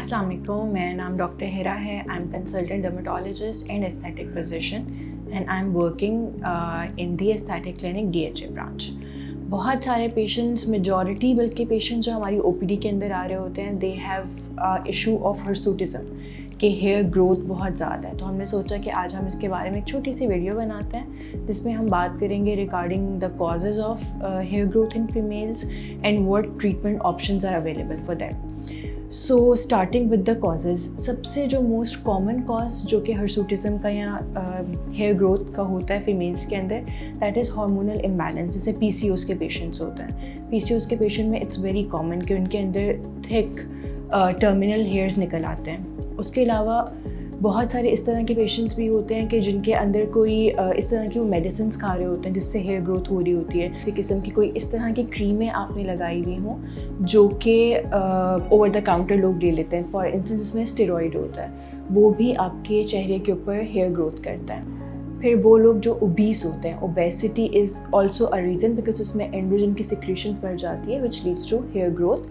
अस्सलाम वालेकुम, मेरा नाम डॉक्टर हिरा है। I am consultant dermatologist and aesthetic physician and I am working in the aesthetic clinic DHA branch. बहुत सारे पेशेंट्स, मेजॉरिटी बल्कि पेशेंट्स जो हमारी OPD के अंदर आ रहे होते हैं, they have issue of hirsutism कि हेयर ग्रोथ बहुत ज़्यादा है। तो हमने सोचा कि आज हम इसके बारे में एक छोटी सी वीडियो बनाते हैं जिसमें हम बात करेंगे regarding the causes of hair growth in females and what treatment options are available for them. So starting with the causes, सबसे जो मोस्ट कॉमन कॉज जो कि हिर्सुटिज्म का या हेयर ग्रोथ का होता है फीमेल्स के अंदर, दैट इज़ हार्मोनल इम्बैलेंस। जैसे PCOS के पेशेंट्स होते हैं, PCOS के पेशेंट में इट्स वेरी कॉमन कि उनके अंदर थिक टर्मिनल हेयर्स निकल आते हैं। उसके अलावा बहुत सारे इस तरह के पेशेंट्स भी होते हैं कि जिनके अंदर कोई इस तरह की वो मेडिसिन खा रहे होते हैं जिससे हेयर ग्रोथ हो रही होती है। किसी किस्म की कोई इस तरह की क्रीमें आपने लगाई हुई हों जो कि ओवर द काउंटर लोग ले लेते हैं, फॉर इंस्टेंस जिसमें स्टेरॉइड होता है, वो भी आपके चेहरे के ऊपर हेयर ग्रोथ करता है। फिर वो लोग जो ओबीस होते हैं, obesity is also a reason because उसमें एंड्रोजन की सिक्रीशंस बढ़ जाती है which leads to hair growth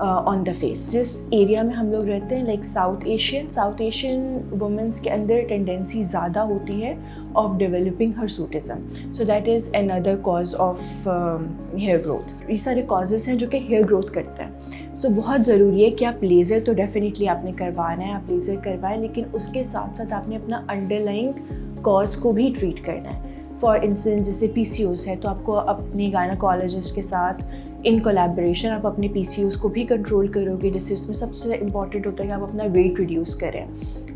on the face. जिस एरिया में हम लोग रहते हैं, लाइक साउथ एशियन वुमेंस के अंदर टेंडेंसी ज़्यादा होती है of developing hirsutism, so that is another cause of hair growth. ये सारे कॉजेज़ हैं जो कि हेयर ग्रोथ करते हैं। सो बहुत ज़रूरी है कि आप लेज़र तो डेफिनेटली आपने करवाना है, आप लेज़र करवाएं, लेकिन उसके साथ साथ आपने अपना अंडरलाइंग कॉज को भी ट्रीट करना है। फॉर इंस्टेंस जैसे PCOS है तो आपको अपने गायनेकोलॉजिस्ट के साथ इन कोलैबोरेशन आप अपने PCOS को भी कंट्रोल करोगे, जिससे उसमें सबसे इम्पॉर्टेंट होता है कि आप अपना वेट रिड्यूस करें।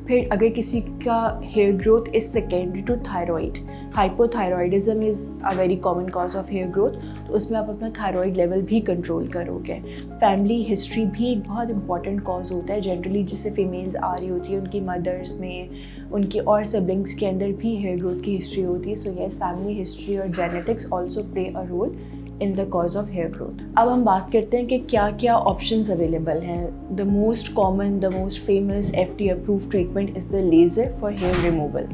फिर अगर किसी का hair growth is secondary to thyroid, hypothyroidism is a very common cause of hair growth, तो उसमें आप अपना थायराइड लेवल भी कंट्रोल करोगे। फैमिली हिस्ट्री भी एक बहुत इंपॉर्टेंट कॉज होता है। जनरली जिससे फीमेल्स आ रही होती है उनकी मदर्स में, उनकी और सिबलिंग्स के अंदर भी हेयर ग्रोथ की हिस्ट्री होती है। सो येस, फैमिली हिस्ट्री और genetics also play a role in the cause of hair growth. अब हम बात करते हैं कि क्या क्या ऑप्शंस अवेलेबल हैं। The most common, the most famous FDA approved treatment is the laser for hair removal.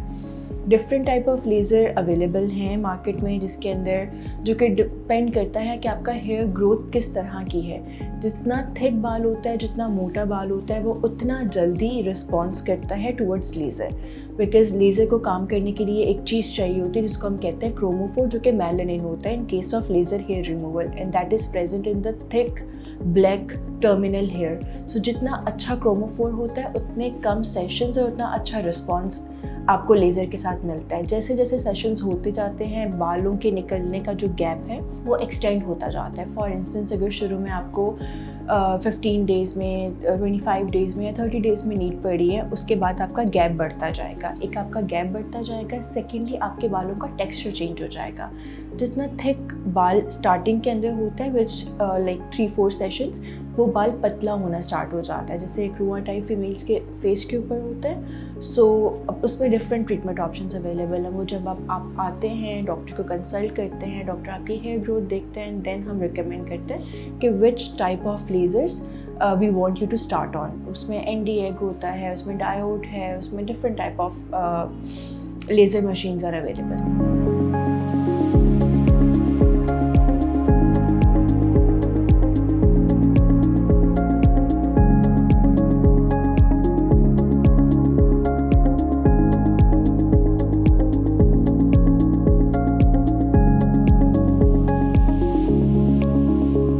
Different type of laser available हैं मार्केट में, जिसके अंदर जो कि डिपेंड करता है कि आपका हेयर ग्रोथ किस तरह की है। जितना थिक बाल होता है, जितना मोटा बाल होता है, वो उतना जल्दी रिस्पॉन्स करता है टुवर्ड्स लेज़र, बिकॉज लेज़र को काम करने के लिए एक चीज़ चाहिए होती है जिसको हम कहते हैं क्रोमोफोर, जो कि मेलानिन होता है in case of laser hair removal, and that is present in the thick black terminal hair. So जितना अच्छा क्रोमोफोर होता है उतने कम सेशंस और उतना अच्छा रिस्पॉन्स आपको लेज़र के साथ मिलता है। जैसे जैसे सेशंस होते जाते हैं, बालों के निकलने का जो गैप है वो एक्सटेंड होता जाता है। फॉर इंस्टेंस अगर शुरू में आपको 15 डेज़ में, 25 डेज़ में या 30 डेज़ में नीड पड़ी है, उसके बाद आपका गैप बढ़ता जाएगा। एक आपका गैप बढ़ता जाएगा, सेकेंडली आपके बालों का टेक्सचर चेंज हो जाएगा। जितना थिक बाल स्टार्टिंग के अंदर होता है विच लाइक 3-4 सेशंस, वो बाल पतला होना स्टार्ट हो जाता है, जैसे एक रुआ टाइप फीमेल्स के फेस के ऊपर होता है। सो उसमें डिफरेंट ट्रीटमेंट ऑप्शंस अवेलेबल हैं। वो जब आप आते हैं, डॉक्टर को कंसल्ट करते हैं, डॉक्टर आपकी हेयर ग्रोथ देखते हैं, देन हम रिकमेंड करते हैं कि which type of lasers we want you to start on. उसमें ND egg होता है, उसमें डायोड है, उसमें different type of laser machines are available.